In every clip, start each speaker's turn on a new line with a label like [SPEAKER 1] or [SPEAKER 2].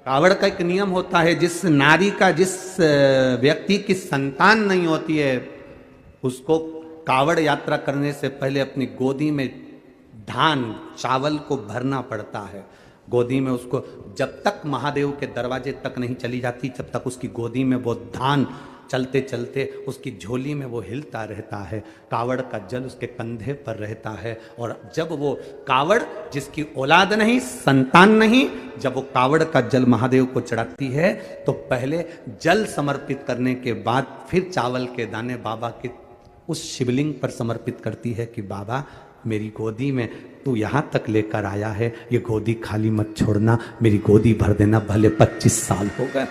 [SPEAKER 1] कावड़ का एक नियम होता है, जिस नारी का, जिस व्यक्ति की संतान नहीं होती है, उसको कावड़ यात्रा करने से पहले अपनी गोदी में धान चावल को भरना पड़ता है। गोदी में उसको जब तक महादेव के दरवाजे तक नहीं चली जाती, जब तक उसकी गोदी में वो धान चलते चलते उसकी झोली में वो हिलता रहता है। कावड़ का जल उसके कंधे पर रहता है। और जब वो कावड़, जिसकी औलाद नहीं, संतान नहीं, जब वो कावड़ का जल महादेव को चढ़ाती है तो पहले जल समर्पित करने के बाद फिर चावल के दाने बाबा के उस शिवलिंग पर समर्पित करती है कि बाबा मेरी गोदी में तू यहाँ तक लेकर आया है, ये गोदी खाली मत छोड़ना, मेरी गोदी भर देना, भले 25 साल हो गए।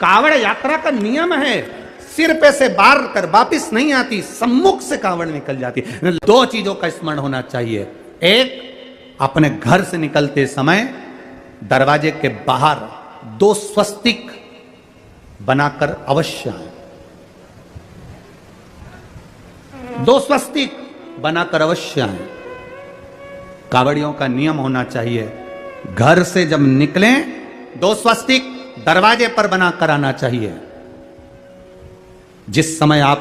[SPEAKER 1] कावड़ यात्रा का नियम है, सिर पे से बार कर वापिस नहीं आती, सम्मुख से कावड़ निकल जाती है। 2 चीजों का स्मरण होना चाहिए। एक, अपने घर से निकलते समय दरवाजे के बाहर 2 स्वस्तिक बनाकर अवश्य आए। 2 स्वस्तिक बनाकर अवश्य आए। कावड़ियों का नियम होना चाहिए, घर से जब निकलें 2 स्वस्तिक दरवाजे पर बनाकर आना चाहिए। जिस समय आप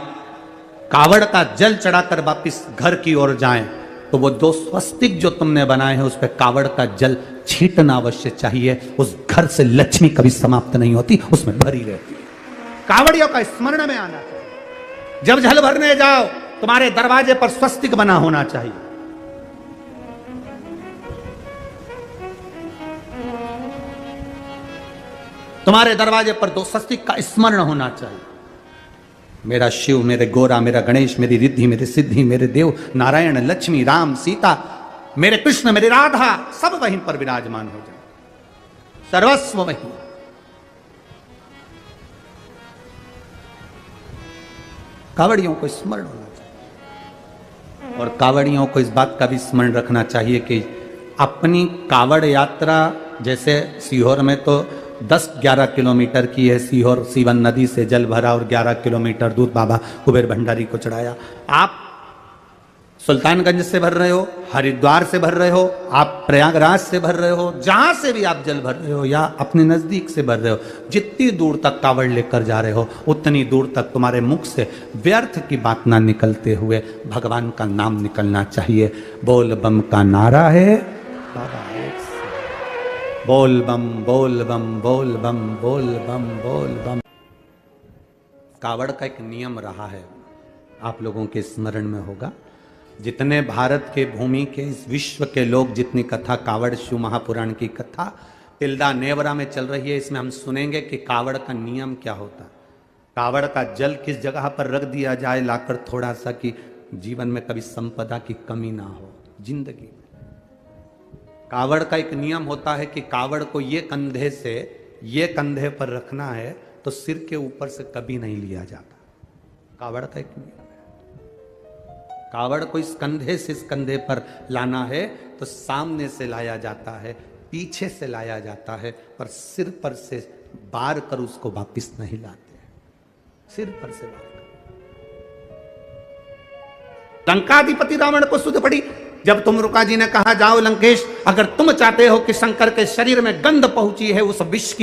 [SPEAKER 1] कावड़ का जल चढ़ाकर वापिस घर की ओर जाएं तो वो 2 स्वस्तिक जो तुमने बनाए हैं उस पर कावड़ का जल छींटना अवश्य चाहिए। उस घर से लक्ष्मी कभी समाप्त नहीं होती, उसमें भरी रहती है। कावड़ियों का स्मरण में आना चाहिए। जब जल भरने जाओ तुम्हारे दरवाजे पर स्वस्तिक बना होना चाहिए। तुम्हारे दरवाजे पर 2 स्वस्तिक का स्मरण होना चाहिए। मेरा शिव, मेरे गोरा, मेरा गणेश, मेरी रिद्धि, मेरी सिद्धि, मेरे देव नारायण, लक्ष्मी, राम, सीता, मेरे कृष्ण, मेरी राधा, सब वहीं पर विराजमान हो जाए, सर्वस्व वहीं। कावड़ियों को स्मरण होना चाहिए। और कावड़ियों को इस बात का भी स्मरण रखना चाहिए कि अपनी कावड़ यात्रा, जैसे सीहोर में तो 10-11 किलोमीटर की है, सीहोर सीवन नदी से जल भरा और 11 किलोमीटर दूर बाबा कुबेर भंडारी को चढ़ाया। आप सुल्तानगंज से भर रहे हो, हरिद्वार से भर रहे हो, आप प्रयागराज से भर रहे हो, जहां से भी आप जल भर रहे हो या अपने नजदीक से भर रहे हो, जितनी दूर तक कावड़ लेकर जा रहे हो उतनी दूर तक तुम्हारे मुख से व्यर्थ की बात ना निकलते हुए भगवान का नाम निकलना चाहिए। बोल बम का नारा है, बोल बम, बोल बम, बोल बम, बोल बम, बोल बम। कावड़ का एक नियम रहा है, आप लोगों के स्मरण में होगा। जितने भारत के भूमि के, इस विश्व के लोग, जितनी कथा कावड़ शिव महापुराण की कथा तिल्दा नेवरा में चल रही है, इसमें हम सुनेंगे कि कावड़ का नियम क्या होता है। कावड़ का जल किस जगह पर रख दिया जाए लाकर थोड़ा सा, कि जीवन में कभी संपदा की कमी ना हो जिंदगी में। कावड़ का एक नियम होता है कि कावड़ को ये कंधे से ये कंधे पर रखना है तो सिर के ऊपर से कभी नहीं लिया जाता। कावड़ का एक नियम है। कावड़ को इस कंधे से इस कंधे पर लाना है तो सामने से लाया जाता है, पीछे से लाया जाता है, पर सिर पर से बार कर उसको वापिस नहीं लाते हैं। सिर पर से बार कर। लंकाधिपति रावण को सुध पड़ी जब तुमरुका जी ने कहा, जाओ लंकेश, अगर तुम चाहते हो कि शंकर के शरीर में गंध पहुंची है, उस विष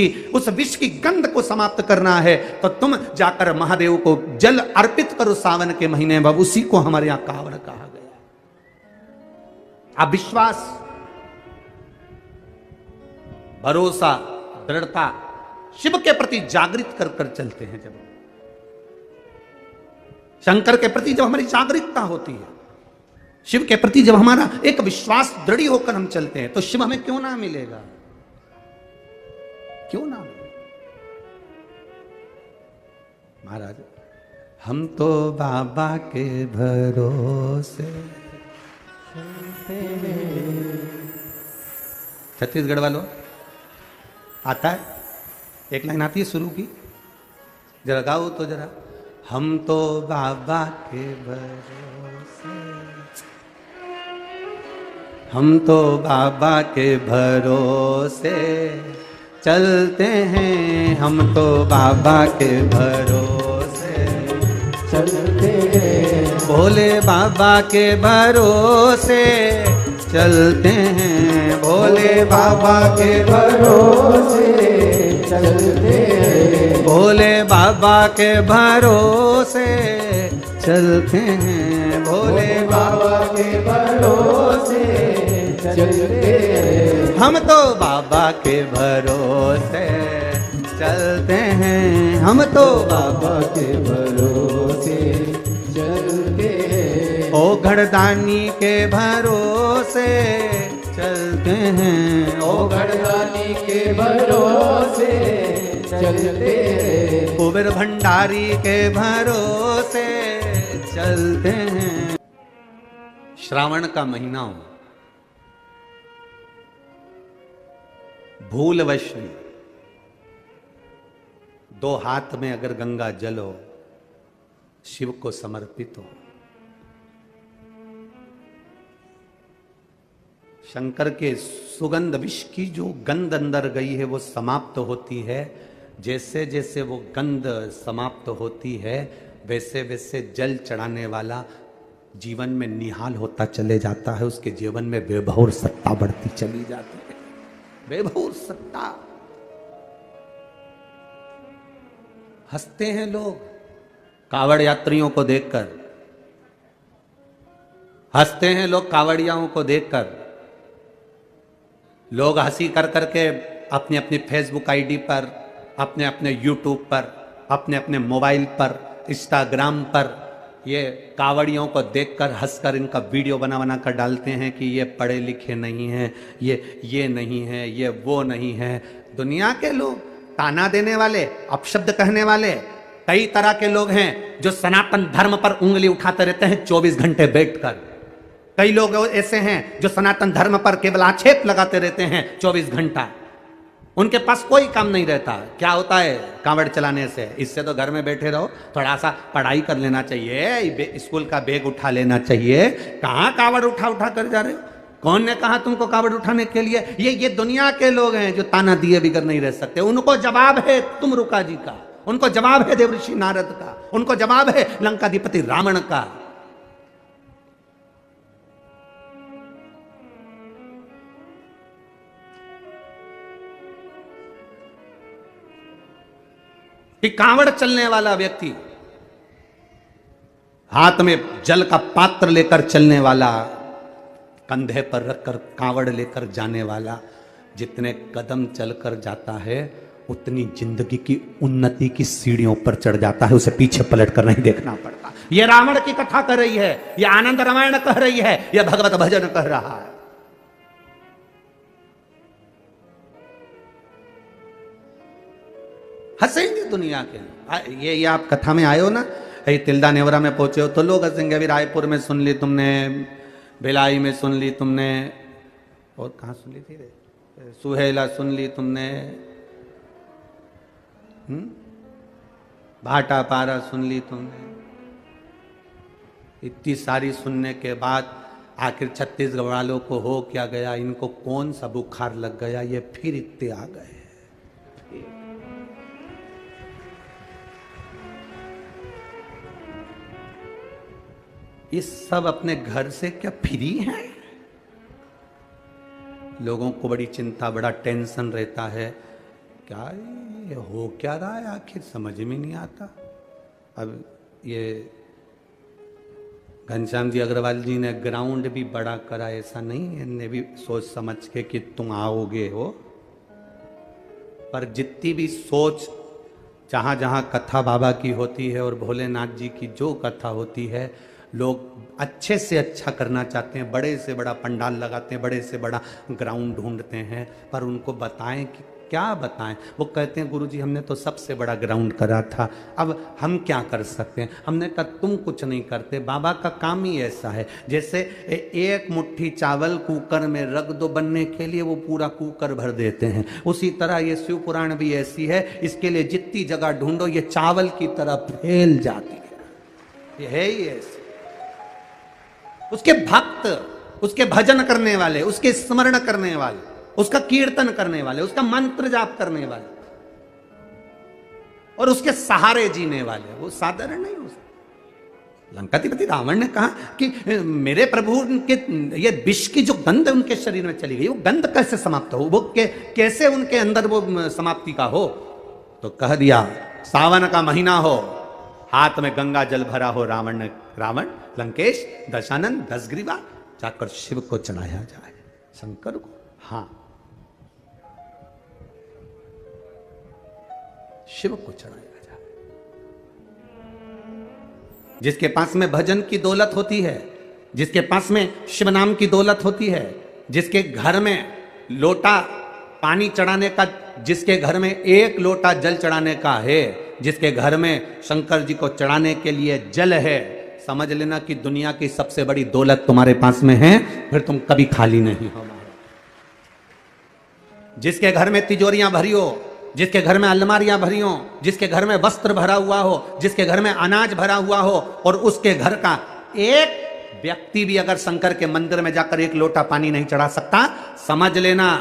[SPEAKER 1] की गंध को समाप्त करना है, तो तुम जाकर महादेव को जल अर्पित करो सावन के महीने में। उसी को हमारे यहां कावड़ कहा गया। अब विश्वास, भरोसा, दृढ़ता शिव के प्रति जागृत कर कर चलते हैं। जब शंकर के प्रति जब हमारी जागरूकता होती है, शिव के प्रति जब हमारा एक विश्वास दृढ़ होकर हम चलते हैं, तो शिव हमें क्यों ना मिलेगा, क्यों ना मिलेगा। महाराज, हम तो बाबा के भरोसे। छत्तीसगढ़ वालों आता है, एक लाइन आती है शुरू की, जरा गाओ तो जरा। हम तो बाबा के भरोसे, हम तो बाबा के भरोसे चलते हैं, हम तो बाबा के भरोसे चलते हैं, भोले बाबा के भरोसे चलते हैं, भोले बाबा के भरोसे बाबा के भरोसे चलते हैं, भोले बाबा के भरोसे चलते हैं। हम तो बाबा के भरोसे चलते हैं, हम तो बाबा के भरोसे चलते हैं। ओ घड़दानी के भरोसे चलते हैं, ओ घड़दानी के भरोसे चलते हैं। कुबेर भंडारी के भरोसे चलते हैं। श्रावण का महीना हो, भूलवश दो हाथ में अगर गंगा जल हो, शिव को समर्पित हो, शंकर के सुगंध विष की जो गंध अंदर गई है वो समाप्त होती है। जैसे जैसे वो गंध समाप्त होती है वैसे वैसे जल चढ़ाने वाला जीवन में निहाल होता चले जाता है, उसके जीवन में वैभव और सत्ता बढ़ती चली जाती है। वैभव और सत्ता। हंसते हैं लोग कावड़ यात्रियों को देखकर, हंसते हैं लोग कावड़ियाओं को देखकर। लोग हंसी कर करके अपनी अपनी फेसबुक आईडी पर, अपने अपने यूट्यूब पर, अपने अपने मोबाइल पर, इंस्टाग्राम पर ये कावड़ियों को देखकर हंसकर इनका वीडियो बना बना कर डालते हैं कि ये पढ़े लिखे नहीं हैं, ये नहीं है, ये वो नहीं है। दुनिया के लोग ताना देने वाले, अपशब्द कहने वाले कई तरह के लोग हैं जो सनातन धर्म पर उंगली उठाते रहते हैं 24 घंटे बैठकर। कई लोग ऐसे हैं जो सनातन धर्म पर केवल आक्षेप लगाते रहते हैं 24 घंटा। उनके पास कोई काम नहीं रहता। क्या होता है कांवड़ चलाने से? इससे तो घर में बैठे रहो, थोड़ा सा पढ़ाई कर लेना चाहिए, स्कूल का बैग उठा लेना चाहिए। कहाँ कांवड़ उठा उठा कर जा रहे हो? कौन ने कहा तुमको कावड़ उठाने के लिए? ये दुनिया के लोग हैं जो ताना दिए बिगर नहीं रह सकते। उनको जवाब है तुमरुका जी का, उनको जवाब है देवऋषि नारद का, उनको जवाब है लंकाधिपति रावण का। कि कांवड़ चलने वाला व्यक्ति, हाथ में जल का पात्र लेकर चलने वाला, कंधे पर रखकर कांवड़ लेकर जाने वाला, जितने कदम चलकर जाता है उतनी जिंदगी की उन्नति की सीढ़ियों पर चढ़ जाता है। उसे पीछे पलट कर नहीं देखना पड़ता। यह रावण की कथा कर रही है, यह आनंद रामायण कह रही है, यह भगवत भजन कह रहा है। हंसेंगे दुनिया के। ये आप कथा में आए हो ना, तिल्दा नेवरा में पहुंचे हो तो लोग हंसेंगे। अभी रायपुर में सुन ली तुमने, भिलाई में सुन ली तुमने, और कहाँ सुन ली थी रे? सुहेला सुन ली तुमने, भाटा पारा सुन ली तुमने। इतनी सारी सुनने के बाद आखिर छत्तीसगढ़ वालों को हो क्या गया? इनको कौन सा बुखार लग गया? ये फिर इतने आ गए। ये सब अपने घर से क्या फ्री हैं? लोगों को बड़ी चिंता, बड़ा टेंशन रहता है। क्या ये हो क्या रहा है आखिर समझ में नहीं आता। अब ये घनश्याम जी अग्रवाल जी ने ग्राउंड भी बड़ा करा, ऐसा नहीं है, इन्हें भी सोच समझ के कि तुम आओगे हो। पर जितनी भी सोच, जहाँ जहाँ कथा बाबा की होती है और भोलेनाथ जी की जो कथा होती है, लोग अच्छे से अच्छा करना चाहते हैं, बड़े से बड़ा पंडाल लगाते हैं, बड़े से बड़ा ग्राउंड ढूंढते हैं। पर उनको बताएं कि क्या बताएं? वो कहते हैं गुरुजी हमने तो सबसे बड़ा ग्राउंड करा था, अब हम क्या कर सकते हैं? हमने कहा तुम कुछ नहीं करते, बाबा का काम ही ऐसा है। जैसे एक मुट्ठी चावल कुकर में रख दो बनने के लिए, वो पूरा कुकर भर देते हैं। उसी तरह ये शिव पुराण भी ऐसी है, इसके लिए जितनी जगह ढूंढो ये चावल की तरह फैल जाती है। ये है ही ऐसे। उसके भक्त, उसके भजन करने वाले, उसके स्मरण करने वाले, उसका कीर्तन करने वाले, उसका मंत्र जाप करने वाले और उसके सहारे जीने वाले, वो साधारण नहीं हो सकते। लंकाधिपति रावण ने कहा कि मेरे प्रभु के ये विष की जो गंध उनके शरीर में चली गई, वो गंध कैसे समाप्त हो, वो कैसे उनके अंदर वो समाप्ति का हो? तो कह दिया सावन का महीना हो, हाथ में गंगा जल भरा हो, रावण लंकेश दशानन दसग्रीवा, जाकर शिव को चढ़ाया जाए, शंकर को। हाँ, शिव को चढ़ाया जाए। जिसके पास में भजन की दौलत होती है, जिसके पास में शिव नाम की दौलत होती है, जिसके घर में लोटा पानी चढ़ाने का, जिसके घर में एक लोटा जल चढ़ाने का है, जिसके घर में शंकर जी को चढ़ाने के लिए जल है, समझ लेना कि दुनिया की सबसे बड़ी दौलत तुम्हारे पास में है, फिर तुम कभी खाली नहीं हो। जिसके घर में तिजोरियां भरी हो, जिसके घर में अलमारियां भरी हो, जिसके घर में वस्त्र भरा हुआ हो, जिसके घर में अनाज भरा हुआ हो, और उसके घर का एक व्यक्ति भी अगर शंकर के मंदिर में जाकर एक लोटा पानी नहीं चढ़ा सकता, समझ लेना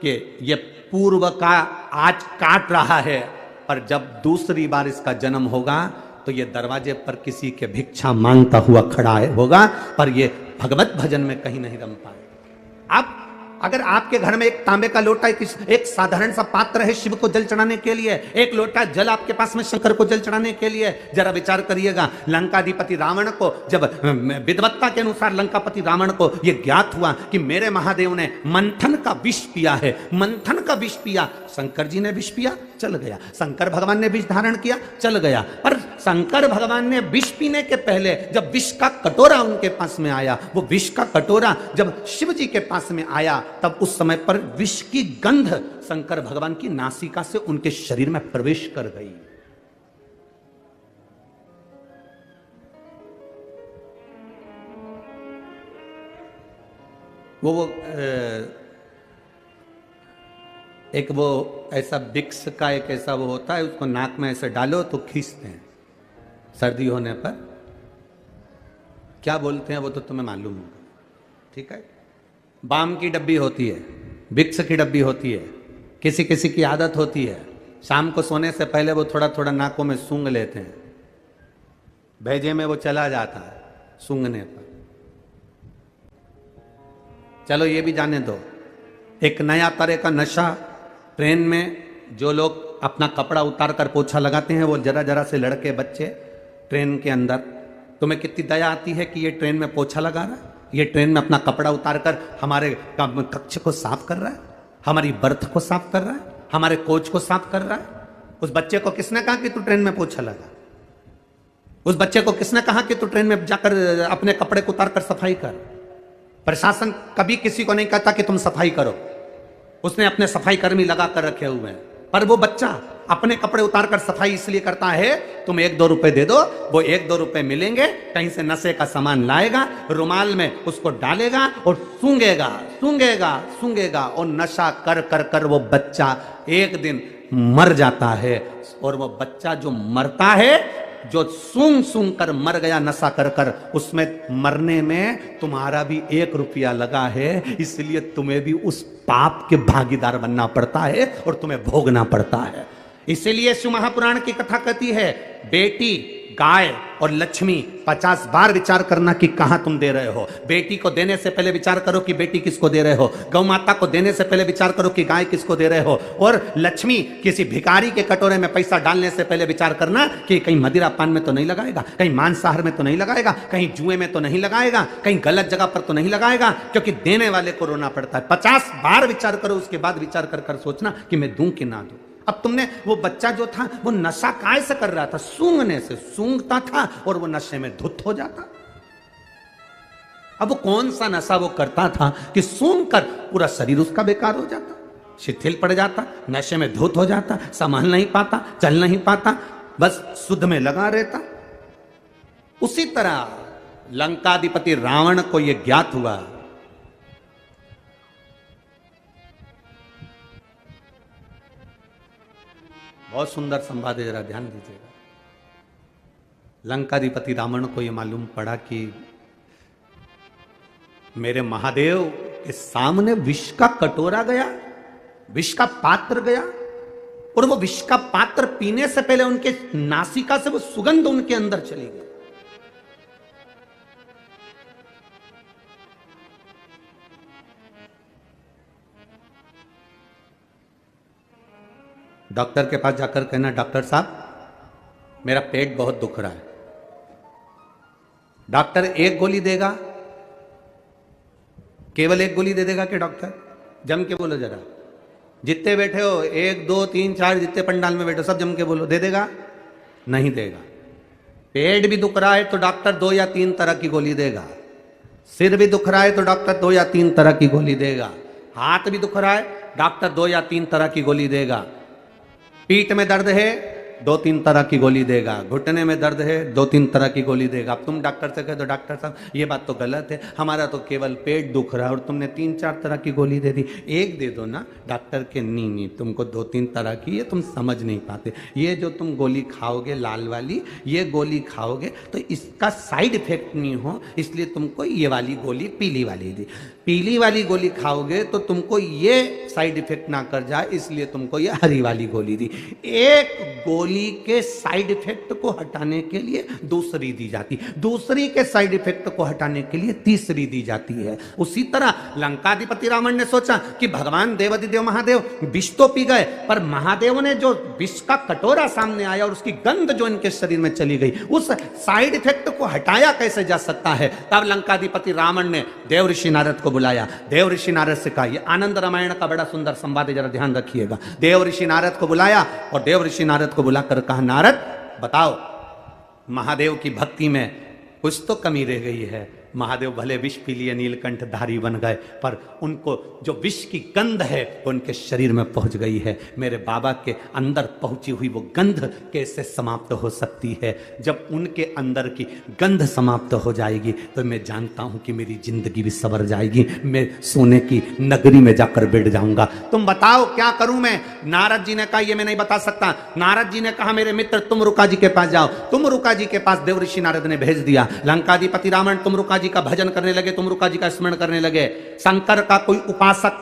[SPEAKER 1] कि ये पूर्व का आज काट रहा है, पर जब दूसरी बार इसका जन्म होगा तो ये दरवाजे पर किसी के भिक्षा मांगता हुआ खड़ा होगा, पर ये भगवत भजन में कहीं नहीं रम पाए। अब अगर आपके घर में एक तांबे का लोटा, एक साधारण सा पात्र है शिव को जल चढ़ाने के लिए, एक लोटा जल आपके पास में शंकर को जल चढ़ाने के लिए, जरा विचार करिएगा। लंकाधिपति रावण को जब विद्वत्ता के अनुसार लंकापति रावण को यह ज्ञात हुआ कि मेरे महादेव ने मंथन का विष पिया है, मंथन का विष पिया, शंकर जी ने विष पिया, चल गया। शंकर भगवान ने विष धारण किया, चल गया। पर शंकर भगवान ने विष पीने के पहले जब विष का कटोरा उनके पास में आया, वो विष का कटोरा जब शिव जी के पास में आया, तब उस समय पर विष की गंध शंकर भगवान की नासिका से उनके शरीर में प्रवेश कर गई। वो ऐसा विक्स का एक ऐसा वो होता है, उसको नाक में ऐसे डालो तो खींचते हैं सर्दी होने पर। क्या बोलते हैं वो तो तुम्हें मालूम होगा, ठीक है। बाम की डब्बी होती है, विक्स की डब्बी होती है, किसी किसी की आदत होती है शाम को सोने से पहले वो थोड़ा थोड़ा नाकों में सूंघ लेते हैं, भेजे में वो चला जाता है सूंघने पर। चलो ये भी जाने दो, एक नया तरह का नशा ट्रेन में जो लोग अपना कपड़ा उतार कर पोछा लगाते हैं, वो जरा जरा से लड़के बच्चे ट्रेन के अंदर, तुम्हें कितनी दया आती है कि ये ट्रेन में पोछा लगा रहा है, ये ट्रेन में अपना कपड़ा उतार कर हमारे कक्ष को साफ कर रहा है, हमारी बर्थ को साफ कर रहा है, हमारे कोच को साफ कर रहा है। उस बच्चे को किसने कहा कि तू ट्रेन में पोछा लगा? उस बच्चे को किसने कहा कि तू ट्रेन में जाकर अपने कपड़े को उतार कर सफाई कर? प्रशासन कभी किसी को नहीं कहता कि तुम सफाई करो, उसने अपने सफाई कर्मी लगा कर रखे हुए हैं, पर वो बच्चा अपने कपड़े उतार कर सफाई इसलिए करता है, तुम 1-2 रुपए दे दो, वो 1-2 रुपए मिलेंगे, कहीं से नशे का सामान लाएगा, रुमाल में उसको डालेगा और सूंघेगा सूंघेगा सूंघेगा, और नशा कर कर कर वो बच्चा एक दिन मर जाता है। और वो बच्चा जो मरता है, जो सूंघ सूंघ कर मर गया नशा कर कर, उसमें मरने में तुम्हारा भी 1 रुपया लगा है, इसलिए तुम्हें भी उस पाप के भागीदार बनना पड़ता है और तुम्हें भोगना पड़ता है। इसीलिए शिव महापुराण की कथा कहती है, बेटी, गाय और लक्ष्मी 50 बार विचार करना कि कहां तुम दे रहे हो। बेटी को देने से पहले विचार करो कि बेटी किसको दे रहे हो, गौ माता को देने से पहले विचार करो कि गाय किसको दे रहे हो, और लक्ष्मी किसी भिखारी के कटोरे में पैसा डालने से पहले विचार करना कि कहीं मदिरा पान में तो नहीं लगाएगा, कहीं मांसाहार में तो नहीं लगाएगा, कहीं जुए में तो नहीं लगाएगा, कहीं गलत जगह पर तो नहीं लगाएगा, क्योंकि देने वाले को रोना पड़ता है। 50 बार विचार करो, उसके बाद विचार कर कर सोचना कि मैं दूं कि ना दूं। अब तुमने, वो बच्चा जो था वो नशा काय से कर रहा था? सूंघने से, सूंघता था और वो नशे में धुत हो जाता। अब वो कौन सा नशा वो करता था कि सूंघ कर पूरा शरीर उसका बेकार हो जाता, शिथिल पड़ जाता, नशे में धुत हो जाता, संभाल नहीं पाता, चल नहीं पाता, बस शुद्ध में लगा रहता। उसी तरह लंकाधिपति रावण को यह ज्ञात हुआ, बहुत सुंदर संवाद है, जरा ध्यान दीजिएगा। लंकाधिपति रावण को यह मालूम पड़ा कि मेरे महादेव के सामने विष का कटोरा गया, विष का पात्र गया, और वो विष का पात्र पीने से पहले उनके नासिका से वो सुगंध उनके अंदर चली गई। डॉक्टर के पास जाकर कहना, डॉक्टर साहब मेरा पेट बहुत दुख रहा है। डॉक्टर एक गोली देगा, केवल एक गोली दे देगा कि डॉक्टर? जम के बोलो जरा, जितने बैठे हो, 1 2 3 4 जितने पंडाल में बैठे हो सब जम के बोलो, दे देगा? नहीं देगा। पेट भी दुख रहा है तो डॉक्टर 2 या 3 तरह की गोली देगा। सिर भी दुख रहा है तो डॉक्टर 2 या 3 तरह की गोली देगा। हाथ भी दुख रहा है, डॉक्टर 2 या 3 तरह की गोली देगा। पीठ में दर्द है, 2-3 तरह की गोली देगा। घुटने में दर्द है, 2-3 तरह की गोली देगा। अब तुम डॉक्टर से कह दो, डॉक्टर साहब ये बात तो गलत है, हमारा तो केवल पेट दुख रहा है और तुमने 3-4 तरह की गोली दे दी। एक दे दो ना। डॉक्टर के नहीं, तुमको 2-3 तरह की, ये तुम समझ नहीं पाते। ये जो तुम गोली खाओगे लाल वाली, ये गोली खाओगे तो इसका साइड इफेक्ट नहीं हो, इसलिए तुमको ये वाली गोली पीली वाली दी। पीली वाली गोली खाओगे तो तुमको ये साइड इफेक्ट ना कर जाए, इसलिए तुमको ये हरी वाली गोली दी। एक गोली के साइड इफेक्ट को हटाने के लिए दूसरी दी जाती, दूसरी के साइड इफेक्ट को हटाने के लिए तीसरी दी जाती है। उसी तरह लंकाधिपति रावण ने सोचा कि भगवान देवाधिदेव महादेव विष तो पी गए, पर महादेव ने जो विष का कटोरा सामने आया और उसकी गंध जो इनके शरीर में चली गई, उस साइड इफेक्ट को हटाया कैसे जा सकता है? तब लंकाधिपति रावण ने देव ऋषि नारद को बुलाया। देव ऋषि नारद से कहा, ये आनंद रामायण का बड़ा सुंदर संवाद है, जरा ध्यान रखिएगा। देव ऋषि नारद को बुलाया और देव ऋषि नारद को बुलाकर कहा, नारद बताओ, महादेव की भक्ति में कुछ तो कमी रह गई है। महादेव भले विष पी लिए, नीलकंठ धारी बन गए, पर उनको जो विष की गंध है वो उनके शरीर में पहुंच गई है। मेरे बाबा के अंदर पहुंची हुई वो गंध कैसे समाप्त हो सकती है? जब उनके अंदर की गंध समाप्त हो जाएगी तो मैं जानता हूं कि मेरी जिंदगी भी सवर जाएगी, मैं सोने की नगरी में जाकर बैठ जाऊंगा। तुम बताओ क्या करूं मैं? नारद जी ने कहा, ये मैं नहीं बता सकता। नारद जी ने कहा, मेरे मित्र तुम रुका जी के पास जाओ। तुम रुका जी के पास देव ऋषि नारद ने भेज दिया। लंकाधिपति रावण तुम रुका जी का भजन करने लगे, तुम रुका जी का स्मरण करने लगे। शंकर का कोई उपासक,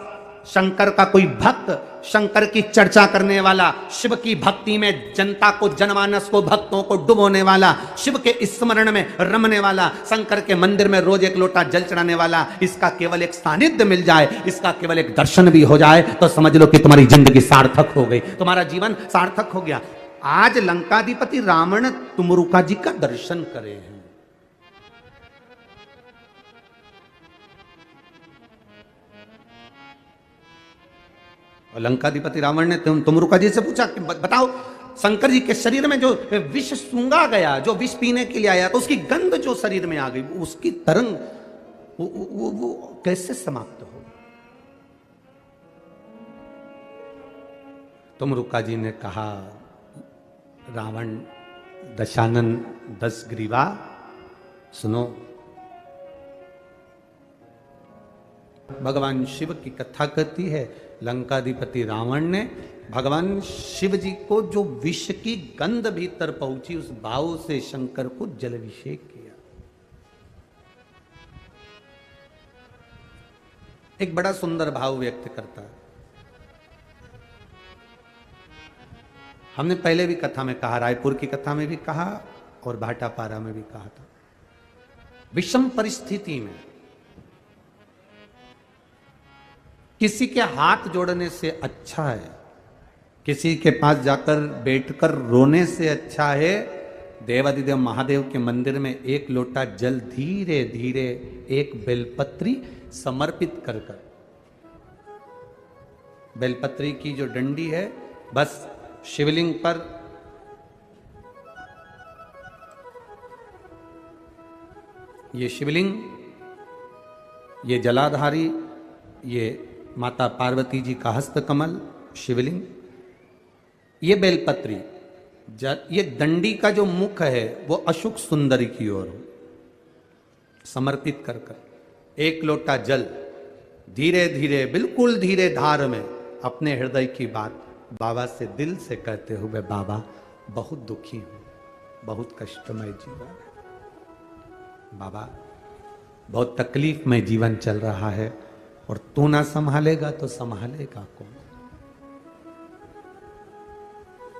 [SPEAKER 1] शंकर का कोई भक्त, शंकर की चर्चा करने वाला, शिव की भक्ति में जनता को, जनमानस को, भक्तों को डुबोने वाला, शिव के स्मरण में रमने वाला, शंकर के मंदिर में रोज एक लोटा जल चढ़ाने वाला, इसका केवल एक सानिध्य मिल जाए, इसका केवल एक दर्शन भी हो जाए तो समझ लो कि तुम्हारी जिंदगी सार्थक हो गई, तुम्हारा जीवन सार्थक हो गया। आज लंकाधिपति रावण तुमरुका जी का दर्शन करे हैं। और लंकाधिपति रावण ने तुमरुका जी से पूछा कि बताओ, शंकर जी के शरीर में जो विष सूंघा गया, जो विष पीने के लिए आया, तो उसकी गंध जो शरीर में आ गई, उसकी तरंग वो कैसे समाप्त हो? तुमरुका जी ने कहा, रावण दशानन 10 ग्रीवा, सुनो, भगवान शिव की कथा कहती है, लंकाधिपति रावण ने भगवान शिव जी को जो विष की गंध भीतर पहुंची, उस भाव से शंकर को जलाभिषेक किया। एक बड़ा सुंदर भाव व्यक्त करता है। हमने पहले भी कथा में कहा, रायपुर की कथा में भी कहा और भाटापारा में भी कहा था, विषम परिस्थिति में किसी के हाथ जोड़ने से अच्छा है, किसी के पास जाकर बैठकर रोने से अच्छा है, देवाधिदेव महादेव के मंदिर में एक लोटा जल धीरे धीरे एक बेलपत्री समर्पित कर कर, बेलपत्री की जो डंडी है बस शिवलिंग पर ये शिवलिंग, ये जलाधारी, ये माता पार्वती जी का हस्तकमल शिवलिंग, ये बेलपत्री, ये दंडी का जो मुख है वो अशुक सुंदरी की ओर समर्पित कर कर एक लोटा जल धीरे धीरे, बिल्कुल धीरे धार में अपने हृदय की बात बाबा से दिल से कहते हुए, बाबा बहुत दुखी हूं, बहुत कष्टमय जीवन है, बाबा बहुत तकलीफ में जीवन चल रहा है और तू ना संभालेगा तो संभालेगा कौन?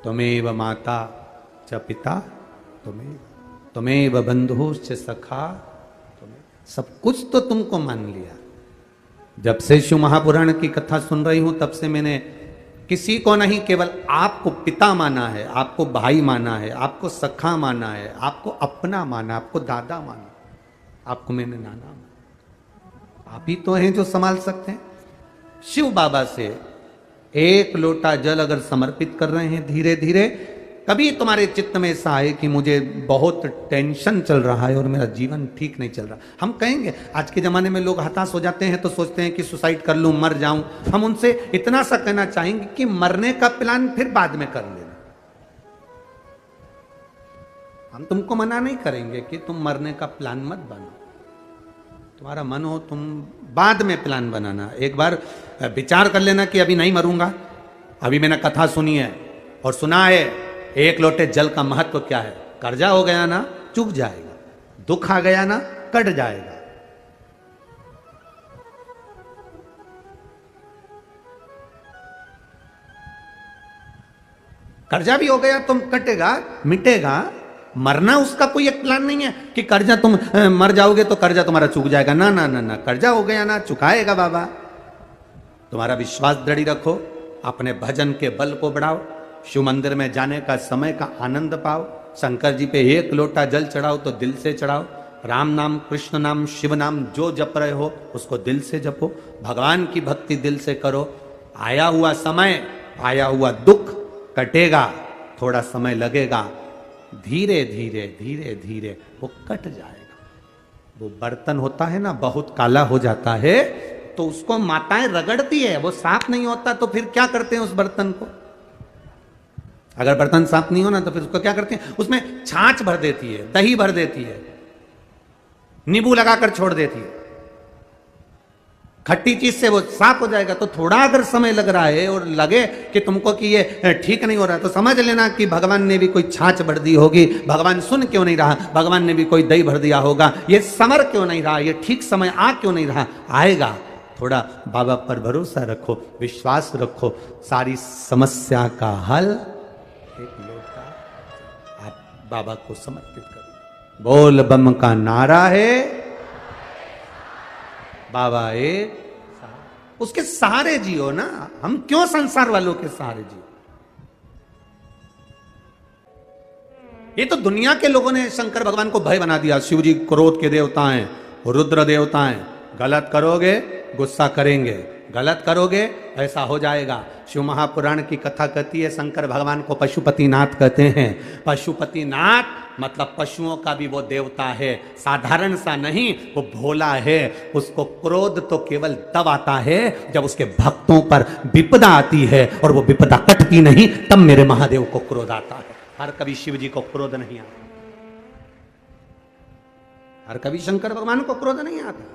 [SPEAKER 1] त्वमेव माता च पिता त्वमेव बंधुश्च सखा, सब कुछ तो तुमको मान लिया। जब से शिव महापुराण की कथा सुन रही हूं तब से मैंने किसी को नहीं, केवल आपको पिता माना है, आपको भाई माना है, आपको सखा माना है, आपको अपना माना, आपको दादा माना, आपको मैंने नाना माना। आप ही तो हैं जो संभाल सकते हैं। शिव बाबा से एक लोटा जल अगर समर्पित कर रहे हैं धीरे धीरे, कभी तुम्हारे चित्त में ऐसा आए कि मुझे बहुत टेंशन चल रहा है और मेरा जीवन ठीक नहीं चल रहा, हम कहेंगे, आज के ज़माने में लोग हताश हो जाते हैं तो सोचते हैं कि सुसाइड कर लूँ, मर जाऊं। हम उनसे इतना सा कहना चाहेंगे कि मरने का प्लान फिर बाद में कर लेना। हम तुमको मना नहीं करेंगे कि तुम मरने का प्लान मत बनाओ, तुम्हारा मन हो तुम बाद में प्लान बनाना। एक बार विचार कर लेना कि अभी नहीं मरूंगा, अभी मैंने कथा सुनी है और सुना है एक लोटे जल का महत्व क्या है। कर्जा हो गया ना चुक जाएगा, दुख आ गया ना कट जाएगा। कर्जा भी हो गया तुम कटेगा मिटेगा। मरना उसका कोई एक प्लान नहीं है कि कर्जा तुम मर जाओगे तो कर्जा तुम्हारा चुक जाएगा। ना ना ना ना, कर्जा हो गया ना चुकाएगा बाबा। तुम्हारा विश्वास दृढ़ रखो, अपने भजन के बल को बढ़ाओ, शिव मंदिर में जाने का समय का आनंद पाओ। शंकर जी पे एक लोटा जल चढ़ाओ तो दिल से चढ़ाओ। राम नाम, कृष्ण नाम, शिव नाम जो जप रहे हो उसको दिल से जपो। भगवान की भक्ति दिल से करो। आया हुआ समय, आया हुआ दुख कटेगा, थोड़ा समय लगेगा, धीरे धीरे धीरे धीरे वो कट जाएगा। वो बर्तन होता है ना बहुत काला हो जाता है तो उसको माताएं रगड़ती है, वो साफ नहीं होता तो फिर क्या करते हैं उस बर्तन को। अगर बर्तन साफ नहीं हो ना तो फिर उसको क्या करते हैं, उसमें छाछ भर देती है, दही भर देती है, नींबू लगाकर छोड़ देती है, खट्टी चीज से वो साफ हो जाएगा। तो थोड़ा अगर समय लग रहा है और लगे कि तुमको कि ये ठीक नहीं हो रहा तो समझ लेना कि भगवान ने भी कोई छाछ भर दी होगी। भगवान सुन क्यों नहीं रहा, भगवान ने भी कोई दही भर दिया होगा। ये समर क्यों नहीं रहा, ये ठीक समय आ क्यों नहीं रहा, आएगा। थोड़ा बाबा पर भरोसा रखो, विश्वास रखो, सारी समस्या का हल एक लोटा आप बाबा को समर्पित करो। बोल बम का नारा है, बाबा एक उसके सहारे जियो ना। हम क्यों संसार वालों के सहारे जियो। ये तो दुनिया के लोगों ने शंकर भगवान को भय बना दिया। शिव जी क्रोध के देवता हैं, रुद्र देवता हैं, गलत करोगे गुस्सा करेंगे, गलत करोगे ऐसा हो जाएगा। शिव महापुराण की कथा कहती है शंकर भगवान को पशुपतिनाथ कहते हैं। पशुपतिनाथ मतलब पशुओं का भी वो देवता है, साधारण सा नहीं, वो भोला है। उसको क्रोध तो केवल तब आता है जब उसके भक्तों पर विपदा आती है और वो विपदा कटती नहीं, तब मेरे महादेव को क्रोध आता है। हर कभी शिव जी को क्रोध नहीं आता, हर कभी शंकर भगवान को क्रोध नहीं आता।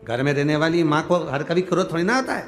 [SPEAKER 1] घर में रहने वाली मां को हर कभी क्रोध थोड़ी ना आता है।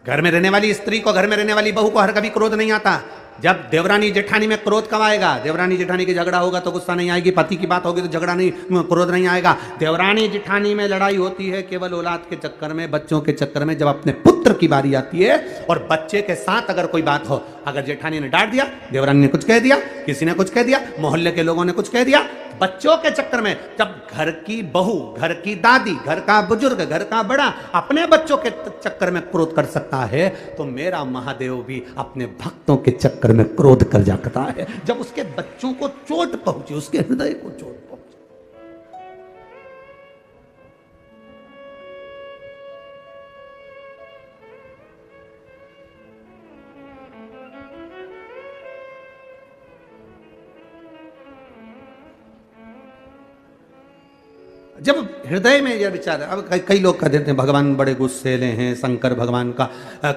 [SPEAKER 1] घर में रहने वाली स्त्री को, घर में रहने वाली बहू को हर कभी क्रोध नहीं आता। जब देवरानी जेठानी में क्रोध कब आएगा, देवरानी जेठानी की झगड़ा होगा तो गुस्सा नहीं आएगी, पति की बात होगी तो झगड़ा नहीं, क्रोध नहीं आएगा। देवरानी जेठानी में लड़ाई होती है केवल औलाद के चक्कर में, बच्चों के चक्कर में। जब अपने पुत्र की बारी आती है और बच्चे के साथ अगर कोई बात हो, अगर जेठानी ने डांट दिया, देवरानी ने कुछ कह दिया, किसी ने कुछ कह दिया, मोहल्ले के लोगों ने कुछ कह दिया, बच्चों के चक्कर में, जब घर की बहू, घर की दादी, घर का बुजुर्ग, घर का बड़ा अपने बच्चों के चक्कर में क्रोध कर सकता है, तो मेरा महादेव भी अपने भक्तों के चक्कर में क्रोध कर जाता है। जब उसके बच्चों को चोट पहुंची, उसके हृदय को चोट पहुंची। जब हृदय में यह विचार, अब कई लोग कह देते हैं भगवान बड़े गुस्सेले हैं, शंकर भगवान का।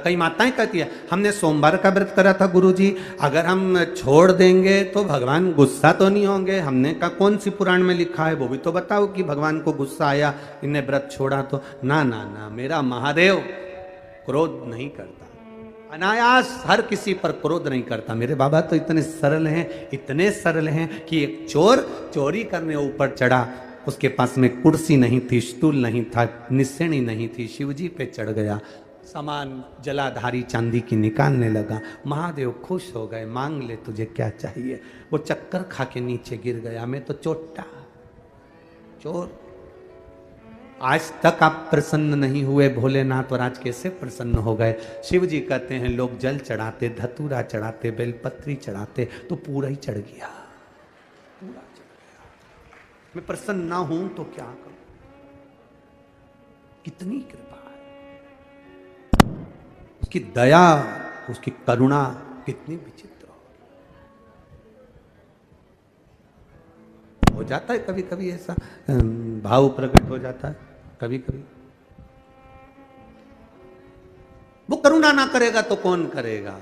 [SPEAKER 1] कई माताएं कहती है हमने सोमवार का व्रत करा था गुरुजी, अगर हम छोड़ देंगे तो भगवान गुस्सा तो नहीं होंगे। हमने कहा कौन सी पुराण में लिखा है वो भी तो बताओ कि भगवान को गुस्सा आया, इन्हें व्रत छोड़ा तो। ना ना ना, मेरा महादेव क्रोध नहीं करता, अनायास हर किसी पर क्रोध नहीं करता। मेरे बाबा तो इतने सरल हैं, इतने सरल हैं कि एक चोर चोरी करने ऊपर चढ़ा, उसके पास में कुर्सी नहीं थी, स्टूल नहीं था, निसेनी नहीं थी, शिवजी पे चढ़ गया, सामान जलाधारी चांदी की निकालने लगा। महादेव खुश हो गए, मांग ले तुझे क्या चाहिए। वो चक्कर खा के नीचे गिर गया। मैं तो चोटा चोर, आज तक आप प्रसन्न नहीं हुए भोलेनाथ, और आज कैसे प्रसन्न हो गए? शिव जी कहते हैं लोग जल चढ़ाते, धतूरा चढ़ाते, बेलपत्री चढ़ाते, तो पूरा ही चढ़ गया, पूरा चढ़ गया। मैं प्रसन्न ना हूं तो क्या करूं? कितनी कृपा है उसकी, दया, उसकी करुणा कितनी विचित्र हो जाता है। कभी कभी ऐसा भाव प्रकट हो जाता है, कभी कभी। वो करुणा ना करेगा तो कौन करेगा?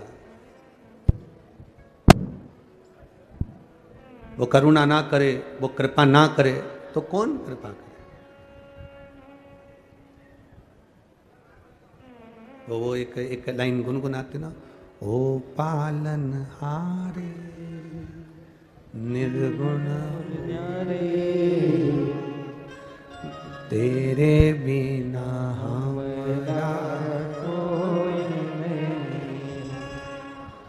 [SPEAKER 1] वो करुणा ना करे, वो कृपा ना करे तो कौन कृपा करे? तो वो एक लाइन गुनगुनाते ना, ओ पालन हारे निर्गुण न्यारे, तेरे बिना हमारा कोई नहीं।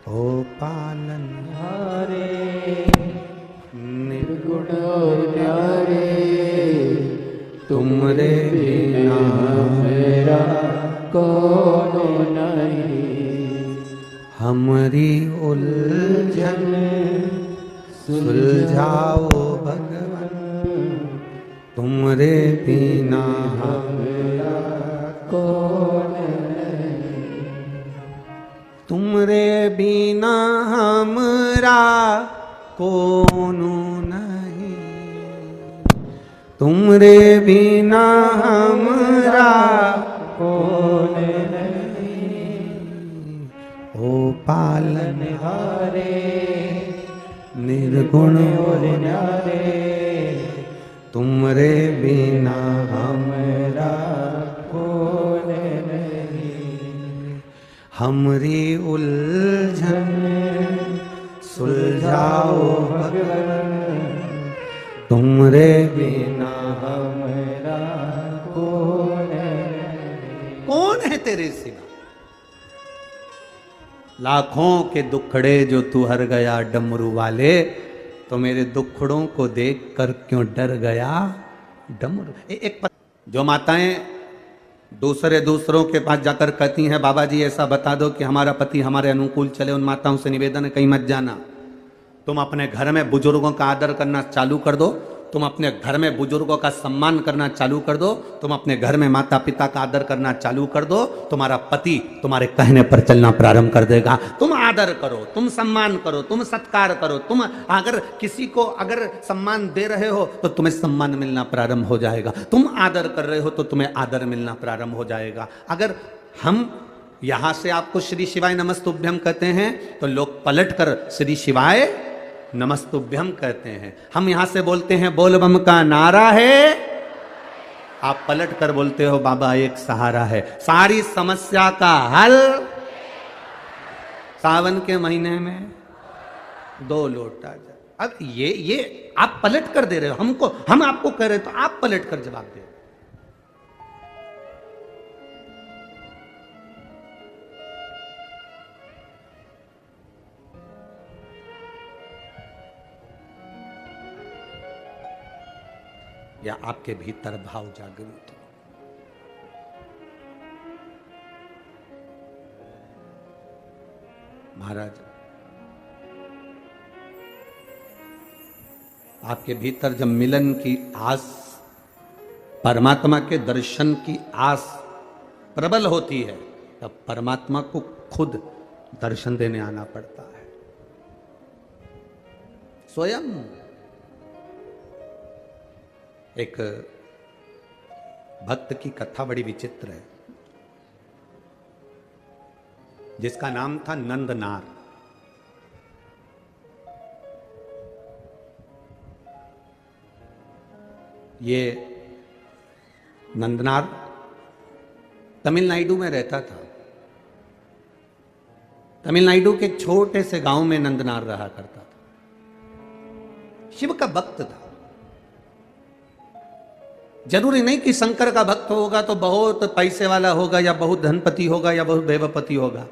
[SPEAKER 1] ओ पालन हारे निर्गुण न्यारे, तुमरे बिना मेरा कौन नहीं। हमारी उलझन सुलझाओ भगवान, तुमरे बिना हमारा कौन नहीं। तुमरे बिना हमरा कौन नहीं, तुमरे बिना हमरा कौन नहीं। ओ पालन हारे निर्गुण और न्यारे, तुमरे बिना हमरा कौन नहीं। हमरी उलझन सुलझाओ भगवान, तुमरे बिना हमरा कौन नहीं। कौन है तेरे सिवा? लाखों के दुखड़े जो तू हर गया डमरू वाले, तो मेरे दुखड़ों को देख कर क्यों डर गया डमरू? जो माताएं दूसरों के पास जाकर कहती हैं बाबा जी ऐसा बता दो कि हमारा पति हमारे अनुकूल चले, उन माताओं से निवेदन है कहीं मत जाना। तुम अपने घर में बुजुर्गों का आदर करना चालू कर दो, तुम अपने घर में बुजुर्गों का सम्मान करना चालू कर दो, तुम अपने घर में माता पिता का आदर करना चालू कर दो, तुम्हारा पति तुम्हारे कहने पर चलना प्रारंभ कर देगा। तुम आदर करो, तुम सम्मान करो, तुम सत्कार करो, तुम अगर किसी को अगर सम्मान दे रहे हो तो तुम्हें सम्मान मिलना प्रारंभ हो जाएगा, तुम आदर कर रहे हो तो तुम्हें आदर मिलना प्रारंभ हो जाएगा। अगर हम यहां से आपको श्री शिवाय नमस्तुभ्यम कहते हैं तो लोग पलट कर श्री शिवाय नमस्तुभ्यम कहते हैं। हम यहां से बोलते हैं बोल बम का नारा है, आप पलट कर बोलते हो बाबा एक सहारा है। सारी समस्या का हल सावन के महीने में 2 लोटा जल। अब ये आप पलट कर दे रहे हो, हम आपको कह रहे तो आप पलट कर जवाब दे। या आपके भीतर भाव जागृत हो। महाराज आपके भीतर जब मिलन की आस, परमात्मा के दर्शन की आस प्रबल होती है, तब परमात्मा को खुद दर्शन देने आना पड़ता है स्वयं। एक भक्त की कथा बड़ी विचित्र है, जिसका नाम था नंदनार। ये नंदनार तमिलनाडु में रहता था। तमिलनाडु के छोटे से गांव में नंदनार रहा करता था। शिव का भक्त था। जरूरी नहीं कि शंकर का भक्त होगा तो बहुत पैसे वाला होगा या बहुत धनपति होगा या बहुत वैभवपति होगा।